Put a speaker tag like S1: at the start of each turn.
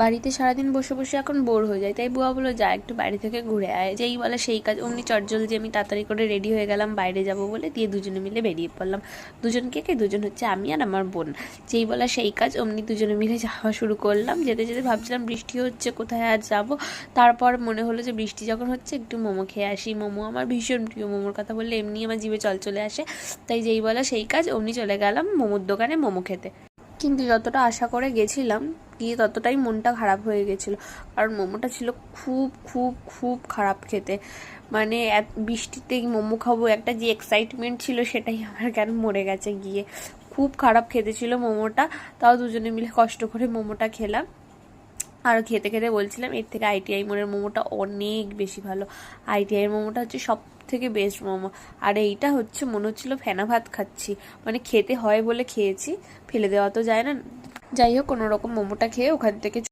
S1: বাড়িতে সারাদিন বসে বসে এখন বোর হয়ে যায়, তাই বুয়া বললো যা একটু বাইরে থেকে ঘুরে আয়। যেই বলে সেই কাজ, অমনি চটজলদি আমি তাড়াতাড়ি করে রেডি হয়ে গেলাম বাইরে যাব বলে, দিয়ে দুজনে মিলে বেরিয়ে পড়লাম। দুজন কে দুজন হচ্ছে আমি আর আমার বোন। যেই বলা সেই কাজ, অমনি দুজনে মিলে যাওয়া শুরু করলাম। যেতে যেতে ভাবছিলাম বৃষ্টি হচ্ছে, কোথায় আজ যাবো। তারপর মনে হলো যে বৃষ্টি যখন হচ্ছে একটু মোমো খেয়ে আসি। মোমো আমার ভীষণ প্রিয়, মোমোর কথা বললে এমনি আমার জিভে জল চলে আসে। তাই যেই বলা সেই কাজ, অমনি চলে গেলাম মোমোর দোকানে মোমো খেতে। কিন্তু যতটা আশা করে গেছিলাম, গিয়ে ততটাই মনটা খারাপ হয়ে গেছিলো। কারণ মোমোটা ছিল খুব খুব খুব খারাপ খেতে। মানে বৃষ্টিতে মোমো খাবো একটা যে এক্সাইটমেন্ট ছিল, সেটাই আমার কেন মরে গেছে গিয়ে। খুব খারাপ খেতে ছিল মোমোটা। তাও দুজনে মিলে কষ্ট করে মোমোটা খেলাম। আর খেতে খেতে বলছিলাম এর থেকে আইটিআই মোড়ের মোমোটা অনেক বেশি ভালো। আইটিআইয়ের মোমোটা হচ্ছে সব থেকে বেস্ট মোমো। আর এইটা হচ্ছে মনে হচ্ছিলো ফেনা ভাত খাচ্ছি। মানে খেতে হয় বলে খেয়েছি, ফেলে দেওয়া তো যায় না। যাই হোক, কোনো রকম মোমোটা খেয়ে ওখান থেকে